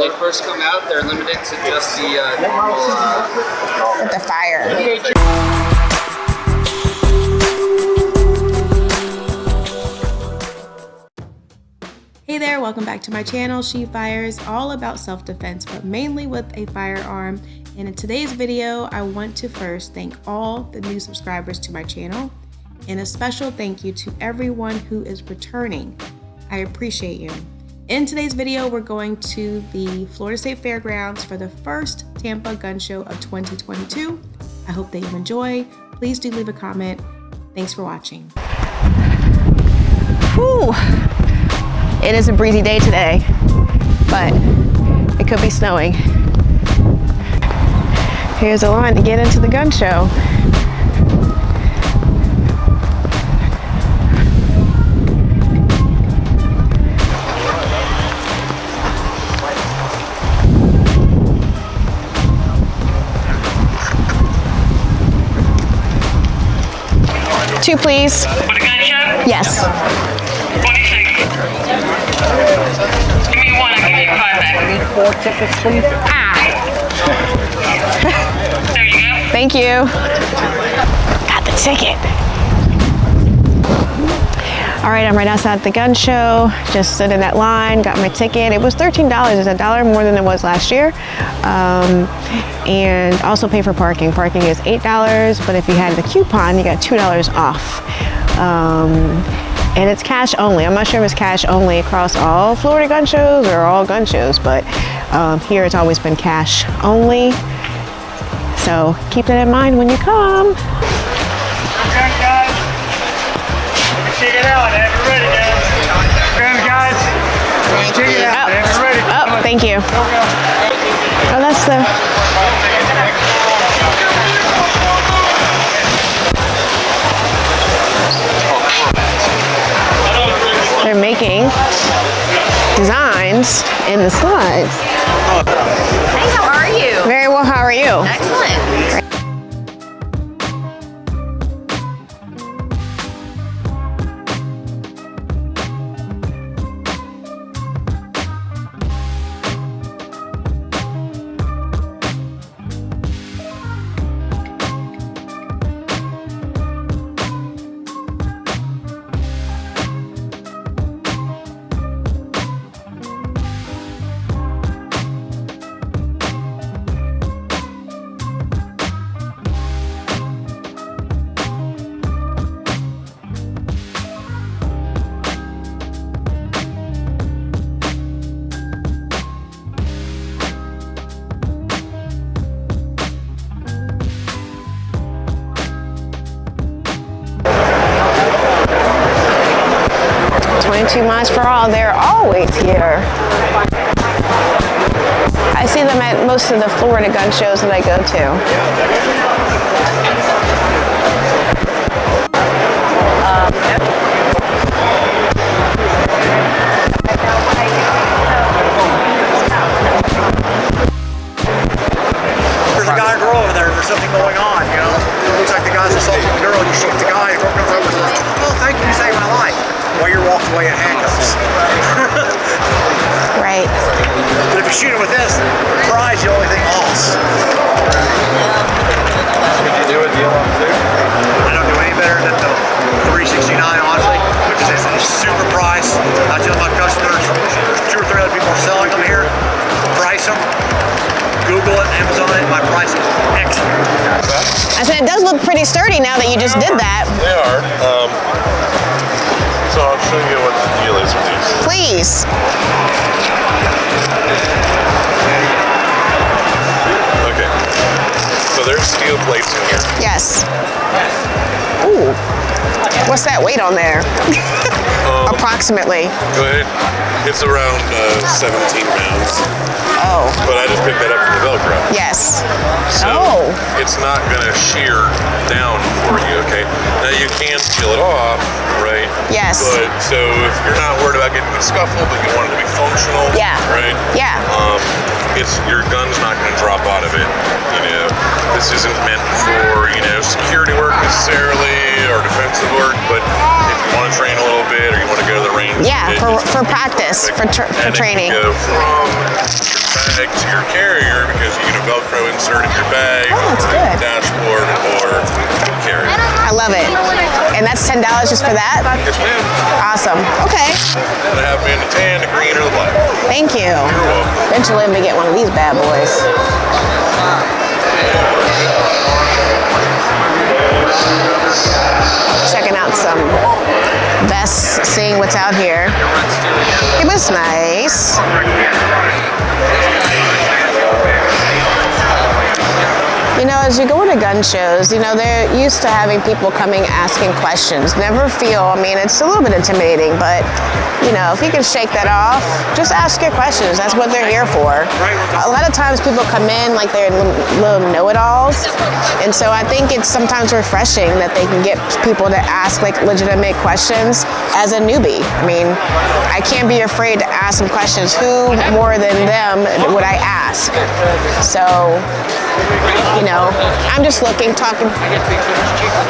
they first come out, they're limited to just the normal... with the fire. Hey there, welcome back to my channel. She Fires, all about self-defense, but mainly with a firearm. And in today's video, I want to first thank all the new subscribers to my channel, and a special thank you to everyone who is returning. I appreciate you. In today's video, we're going to the Florida State Fairgrounds for the first Tampa gun show of 2022. I hope that you enjoy. Please do leave a comment. Thanks for watching. Whew. It is a breezy day today, but it could be snowing. Here's a line to get into the gun show. Two, please. For the gun show? Yes. 26. Give me one, I'll give you 5 back. I need 4 tickets, please. Ah. There you go. Thank you. Got the ticket. All right, I'm right outside the gun show. Just stood in that line, got my ticket. It was $13. It's $1 more than it was last year. And also pay for parking. Parking is $8, but if you had the coupon, you got $2 off. And it's cash only. I'm not sure if it's cash only across all Florida gun shows or all gun shows, but here it's always been cash only. So keep that in mind when you come. Okay, guys. Check it out. Have it ready, guys. Okay, guys. Check it out. Have it ready. Oh, thank you. Oh, that's the... They're making designs in the slides. Hey, how are you? Very well, how are you? Excellent. Too much for all. They're always here. I see them at most of the Florida gun shows that I go to. There's a guy or girl over there. There's something going on, you know. It looks like the guy's assaulting the girl. You shoot the guy. Comes over and says, "Oh, thank you. You saved my life." While you're walking away in handcuffs. Right. But if you shoot it with this, the prize, you only think loss. Can you do a deal on food? I don't do any better than the $369, honestly, because it's a super price. I tell my customers, there's 2 or 3 other people selling them here. Price them. Google it, Amazon it. My price is excellent. I said it does look pretty sturdy now that you just did that. They are. So I'll show you what the deal is with these. Please. Okay. So there's steel plates in here. Yes. Ooh. What's that weight on there? Approximately. Go ahead. It's around 17 pounds. Oh. But I just picked that up from the Velcro. Yes. So Oh. it's not going to shear down for you, okay? Now you can peel it off, right? Yes. But so if you're not worried about getting a scuffle, but you want it to be functional, Yeah. right? Yeah. It's your gun's not going to drop out of it. You know, this isn't meant for security work necessarily or defensive work, but if you want to train a little bit or you want to go to the range, Yeah, for practice, for training. And go from bag to your carrier because you get a Velcro insert in your bag, that's good. dashboard, or carrier. I love it. And that's $10 just for that? Yes, ma'am. Awesome. Okay. Gotta have them in the tan, the green, or the black. Thank you. You're welcome. Eventually I'm gonna get one of these bad boys. Checking out some vests, seeing what's out here. It was nice. You know, as you go into gun shows, you know, they're used to having people coming asking questions. Never feel, I mean, it's a little bit intimidating, but, you know, if you can shake that off, just ask your questions. That's what they're here for. A lot of times people come in like they're little know-it-alls, and so I think it's sometimes refreshing that they can get people to ask like legitimate questions as a newbie. I mean, I can't be afraid to ask some questions. Who more than them would I ask? So, you know, I'm just looking, talking.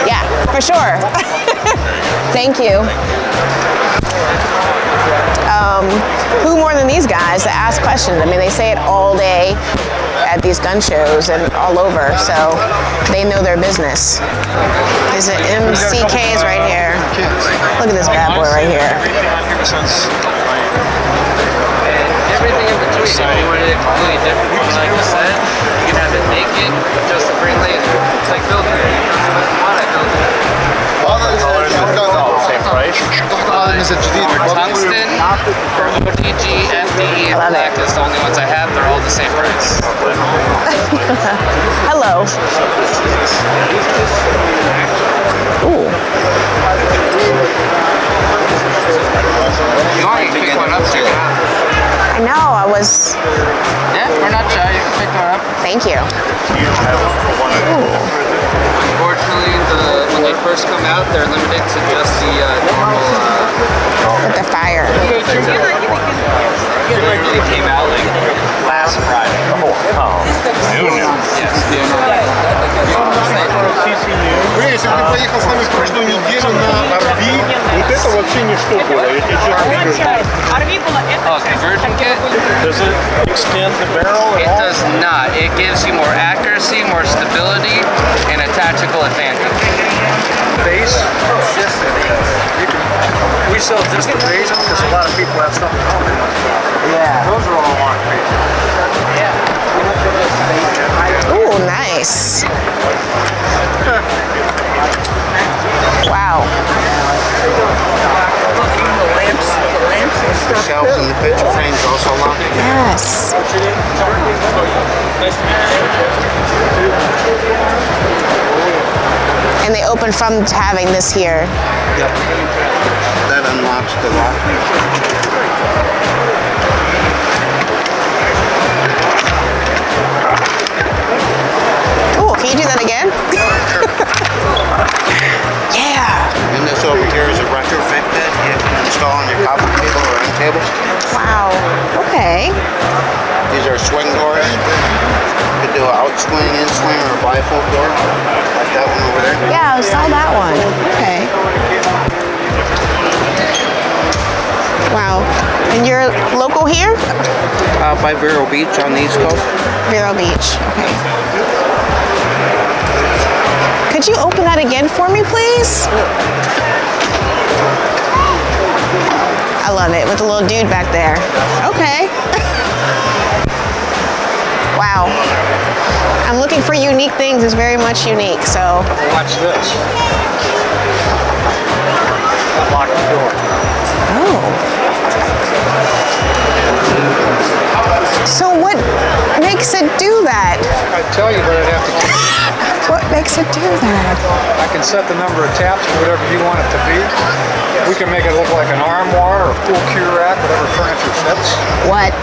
Yeah, for sure. Thank you. Who more than these guys to ask questions? I mean, they say it all day at these gun shows and all over, so they know their business. There's an MCKs right here. Look at this bad boy right here. Everything in between, if you wanted it completely different, like you said, you can have it naked, just a green laser. It's like building it. Tungsten, OTG, FDE, and black is the only ones I have. They're all the same price. Hello. Ooh. You want to pick one up, so you can have it. I know, I was... Yeah, we're not shy. You can pick one up. Thank you. Unfortunately, when they first come out, they're limited to just the normal. With the fire. They literally came out like last Friday. Yes, Если ты поехал с нами в прошлую неделю на Armory, вот это вообще ничто было. Oh, conversion kit? Does it extend the barrel It does not. It gives you more accuracy, more stability, and a tactical advantage. Base, we sell just the base because a lot of people have something on it. Yeah. Those are all on base. Ooh, nice. Wow. The shelves and the picture frames also locked. Yes. And they open from having this here. Yep. That unlocks the lock. Ooh, can you do that again? Yeah. And this over here is a retrofit that you can install on your coffee table or end table. Wow. Okay. These are swing doors. You could do an out swing, in swing, or a bifold door. Like that one over there. Yeah, I saw that one. Okay. Wow. And you're local here? By Vero Beach on the East Coast. Vero Beach. Okay. Could you open that again for me, please? I love it, with the little dude back there. Okay. Wow. I'm looking for unique things. It's very much unique, so. Watch this. Unlock the door. Oh. So what makes it do that? I'd tell you, but I'd have to. What makes it do that? I can set the number of taps to whatever you want it to be. We can make it look like an armoire or a full cure rack, whatever furniture fits. What?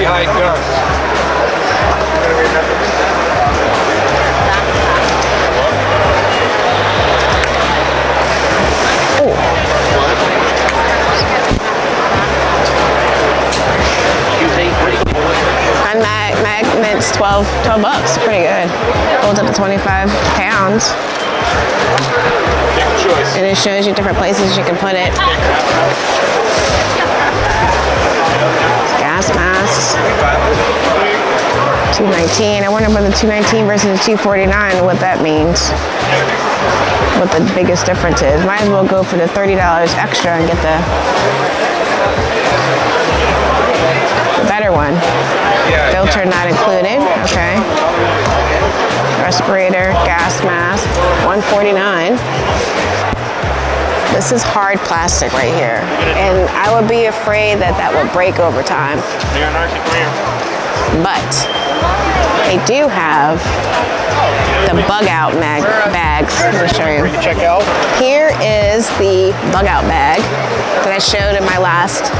Hide guns. On magnets, 12 bucks. Pretty good. Holds up to 25 pounds. And it shows you different places you can put it. Gas masks. 219. I wonder about the 219 versus the 249, what that means. What the biggest difference is. Might as well go for the $30 extra and get the better one. Filter not included. Okay. Respirator, gas mask, $149. This is hard plastic right here, and I would be afraid that that would break over time. But they do have the bug out bags. Let me show you. Here is the bug out bag that I showed in my last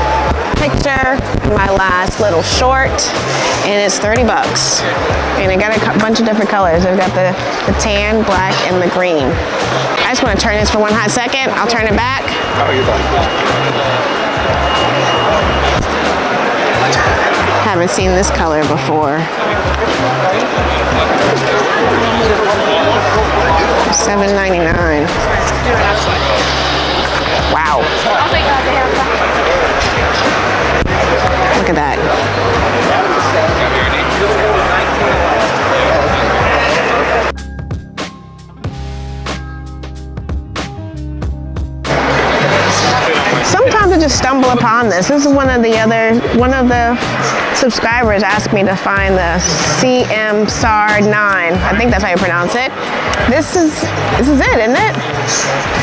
picture, my last little short, and it's 30 bucks. And I got a bunch of different colors. I've got the tan, black, and the green. I just want to turn this for one hot second. I'll turn it back. Oh, you're fine. Haven't seen this color before. $7.99. Wow. Look at that. Sometimes I just stumble upon this. This is one of the subscribers asked me to find the CM-SAR 9. I think that's how you pronounce it. This is it, isn't it?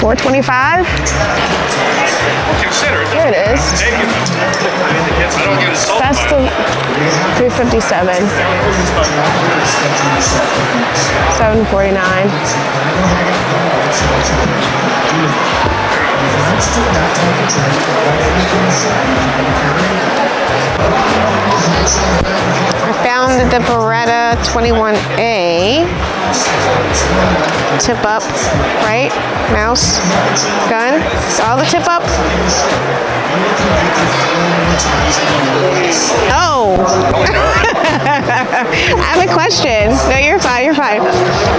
$425. Consider it. Here it is. I don't get it sold. That's the $357. $749. I found the Beretta 21A tip up, right? Mouse gun. All the tip up. Oh. I have a question. No, you're fine. You're fine.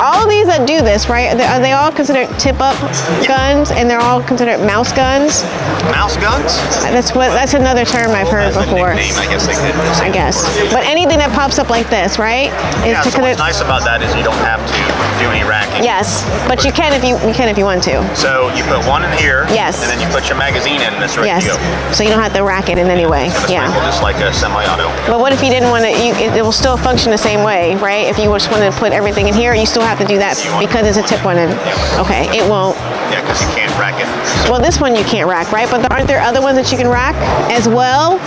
All of these that do this, right? Are they all considered tip-up guns, and they're all considered mouse guns? Mouse guns? That's another term I've heard before. Nickname, I guess they could. I guess. But anything that pops up like this, right? Yeah. So what's nice about that is you don't have to do any racking. Yes, but you can if you want to. So you put one in here. Yes. And then you put your magazine in, and it's ready Yes. to go. So you don't have to rack it in any way. It's Yeah. just like a semi-auto. But what if you didn't want to? It will still function the same way, right? If you just wanted to put everything in here, you still have to do that because it's a tip one. Okay, it won't. Yeah, because you can't rack it. Well, this one you can't rack, right? But aren't there other ones that you can rack as well?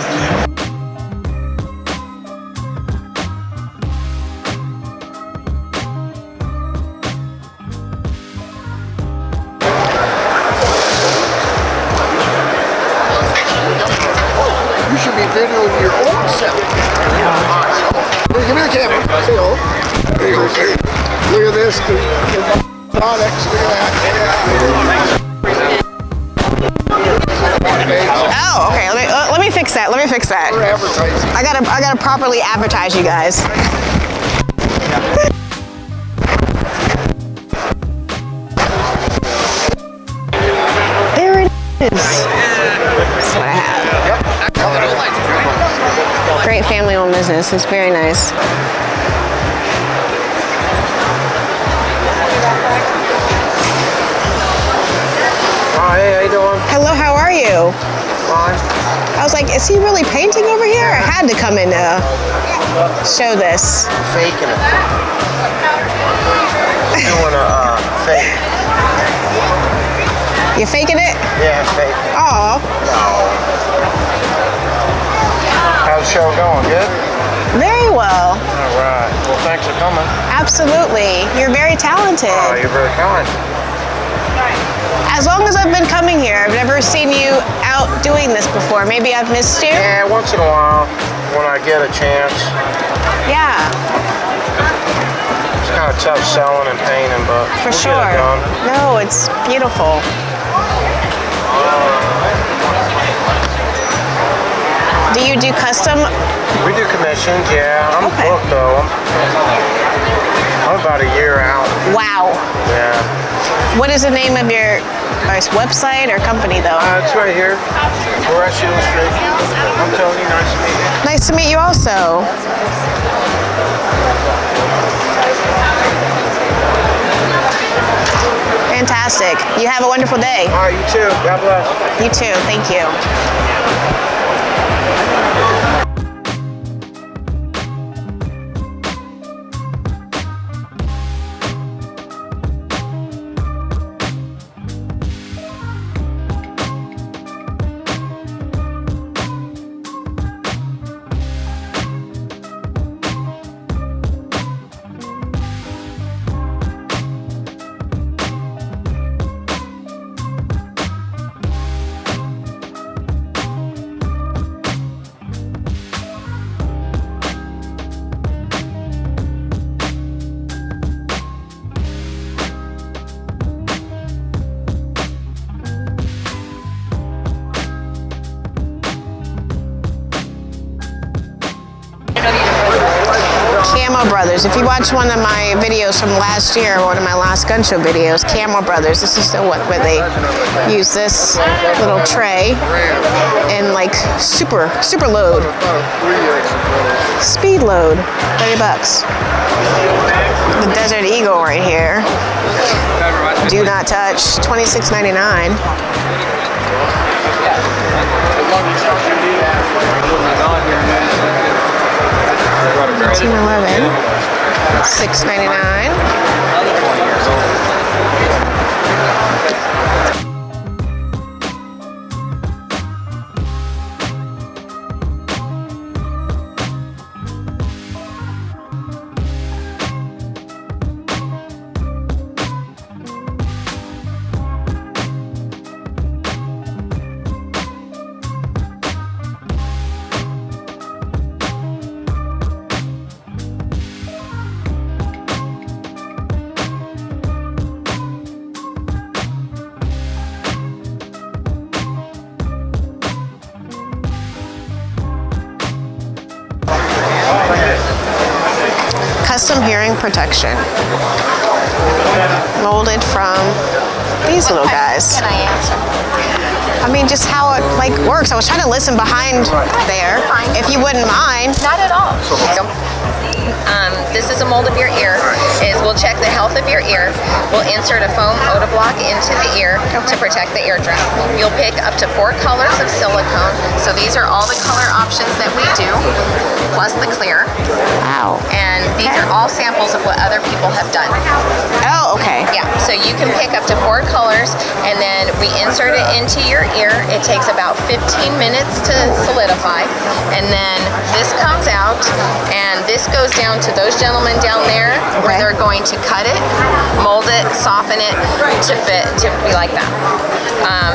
You should be videoing your own self. Give me the camera. Phil. There you go. Look at this. Products. Look at that. Oh, okay. Let me fix that. Let me fix that. For advertising. I gotta properly advertise you guys. There it is. That's what I have. Great family-owned business. It's very nice. Oh, hey, how you doing? Hello, how are you? Fine. I was like, is he really painting over here? I had to come in to show this. Faking it. Doing a fake. You faking it? Yeah, fake. Aw, How's the show going? Good? very well. All right. Well, thanks for coming. Absolutely. You're very talented. Oh, you're very kind. As long as I've been coming here, I've never seen you out doing this before. Maybe I've missed you? Yeah, once in a while, when I get a chance. Yeah, It's kind of tough selling and painting, but for we'll sure. get it done. No, it's beautiful. Do you do custom? We do commissions, yeah. I'm Okay. booked though. I'm about a year out. Wow. Yeah. What is the name of your website or company though? It's right here. We're at Illustration. I'm Tony. Nice to meet you. Nice to meet you also. Fantastic. You have a wonderful day. All right, you too. God bless. You too. Thank you. Camo Brothers. If you watch one of my videos from last year, one of my last gun show videos, Camo Brothers, this is the one where they use this little tray and like super load. Speed load, $30. The Desert Eagle right here. Do not touch, $26.99. $13.11, $6.99. Custom hearing protection. Molded from these little guys. Can I answer? I mean, just how it like works. I was trying to listen behind there, if you wouldn't mind. Not at all. This is a mold of your ear. We'll check the health of your ear. We'll insert a foam oda block into the ear to protect the eardrum. You'll pick up to 4 colors of silicone. So these are all the color options that we do, plus the clear. Wow. And these are all samples of what other people have done. Oh, okay. Yeah, so you can pick up to 4 colors, and then we insert it into your ear. It takes about 15 minutes to solidify, and then this comes out, and this goes down to those gentlemen down there, where they're going to cut it, mold it, soften it to fit, to be like that.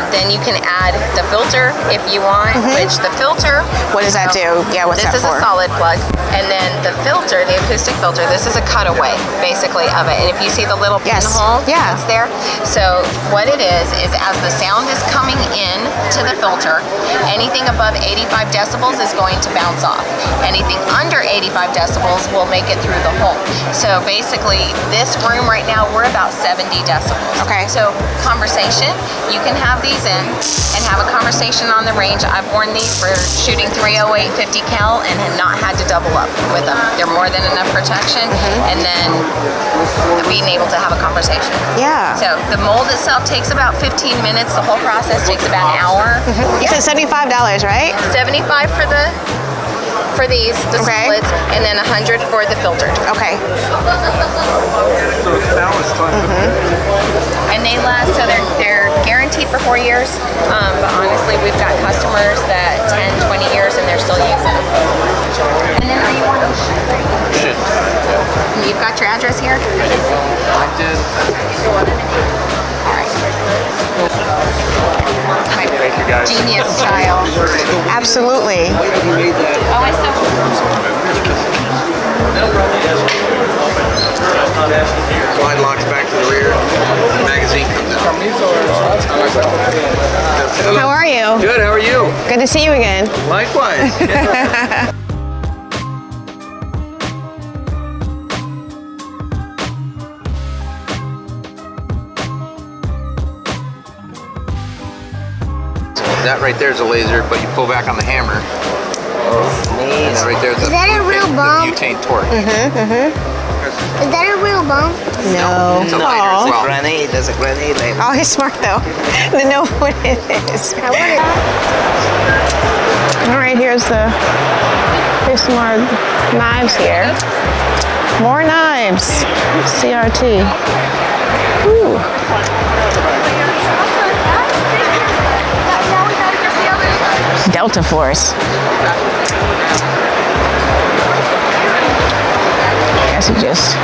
Then you can add the filter if you want, which the filter... What does that do? Yeah, what's that for? This is a solid plug. And then the filter, the acoustic filter, this is a cutaway, basically, of it. And if you see the little pinhole that's there, so what it is as the sound is coming in to the filter, anything above 85 decibels is going to bounce off. Anything under 85 decibels will make it through the hole. So basically, this room right now, we're about 70 decibels. Okay. So conversation, you can have these in and have a conversation on the range. I've worn these for shooting 308 50 cal and have not had to double up with them. They're more than enough protection, and then being able to have a conversation. Yeah. So the mold itself takes about 15 minutes. The whole process takes about an hour. You said $75, right? 75 for these, the splits, and then 100 for the filtered. Okay. And they last, so they're guaranteed for 4 years. But honestly, we've got customers that 10, 20 years and they're still using them. And then are you wanting shit? You've got your address here? I did. All right. Thank you, guys. Genius child. Absolutely. Oh, I still. Slide locks back to the rear. The magazine comes out. How are you? Good, how are you? Good to see you again. Likewise. That right there is a laser, but you pull back on the hammer. And that right there is Is that a real bomb? the butane torch. Is that a real bomb? No. It's a lighter as well. Grenade, that's a grenade laser. Oh, he's smart though. To know what it is. I want it. All right, here's some more knives here. More knives. CRT. Ooh. Delta Force. Guess you just.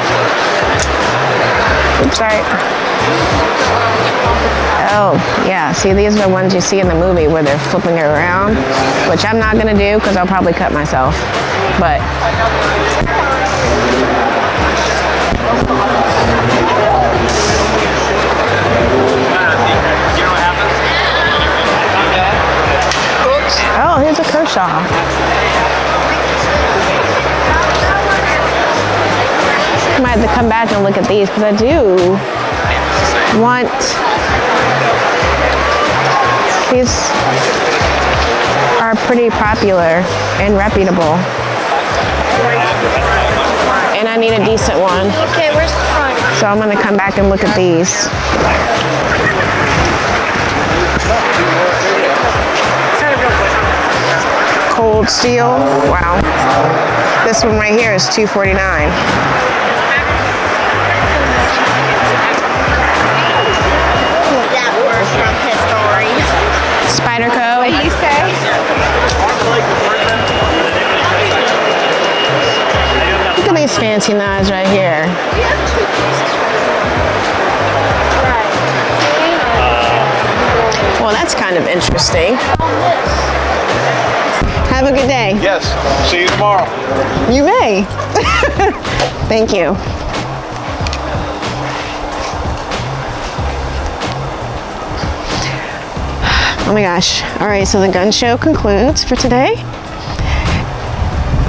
Oops, sorry. Oh, yeah. See, these are the ones you see in the movie where they're flipping it around, which I'm not going to do because I'll probably cut myself. But. Oh, here's a Kershaw. I might have to come back and look at these because I do want these are pretty popular and reputable. And I need a decent one. Okay, where's the front? So I'm going to come back and look at these. Cold steel. Wow. This one right here is $249. That word from history. Spyderco. What do you say? Look at these fancy knives right here. Well, that's kind of interesting. Have a good day. Yes. See you tomorrow. You may. Thank you. Oh my gosh. All right, so the gun show concludes for today.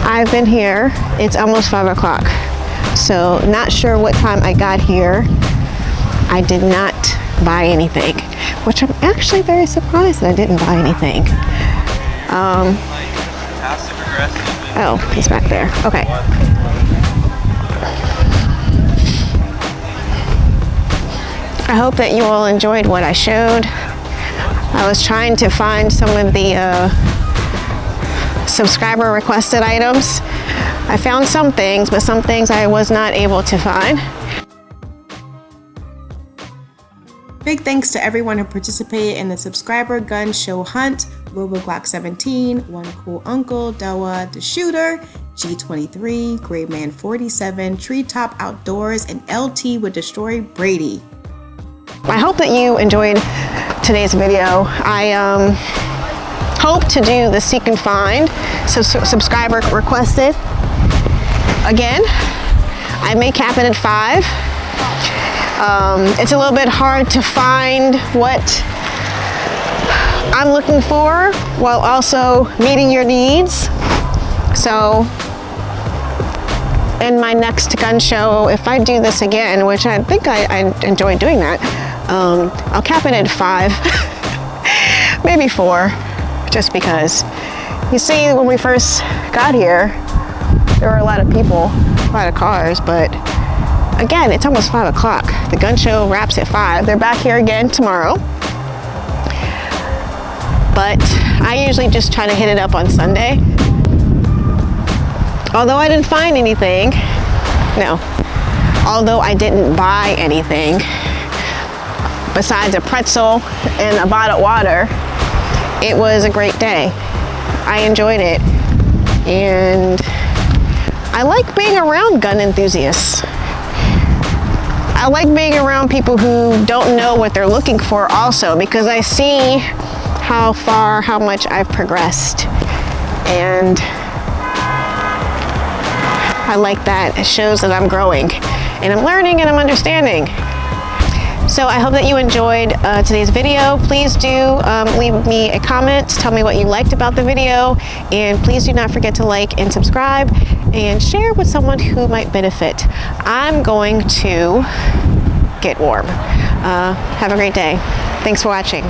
I've been here. It's almost 5 o'clock. So not sure what time I got here. I did not buy anything, which I'm actually very surprised that I didn't buy anything. Oh, he's back there. Okay. I hope that you all enjoyed what I showed. I was trying to find some of the subscriber requested items. I found some things, but some things I was not able to find. Big thanks to everyone who participated in the subscriber gun show hunt. Robo Glock 17, One Cool Uncle, Doa, The Shooter, G23, Gray Man 47, Treetop Outdoors, and LT would destroy Brady. I hope that you enjoyed today's video. I hope to do the seek and find, so subscriber requested. Again, I may cap it at 5. It's a little bit hard to find what I'm looking for while also meeting your needs. So in my next gun show, if I do this again, which I think I enjoy doing that, I'll cap it at 5, maybe 4, just because. You see, when we first got here, there were a lot of people, a lot of cars, but again, it's almost 5 o'clock. The gun show wraps at 5. They're back here again tomorrow. But I usually just try to hit it up on Sunday. Although I didn't find anything, although I didn't buy anything, besides a pretzel and a bottled water, it was a great day. I enjoyed it. And I like being around gun enthusiasts. I like being around people who don't know what they're looking for also, because I see how much I've progressed. And I like that. It shows that I'm growing and I'm learning and I'm understanding. So I hope that you enjoyed today's video. Please do leave me a comment. Tell me what you liked about the video. And please do not forget to like and subscribe and share with someone who might benefit. I'm going to get warm. Have a great day. Thanks for watching.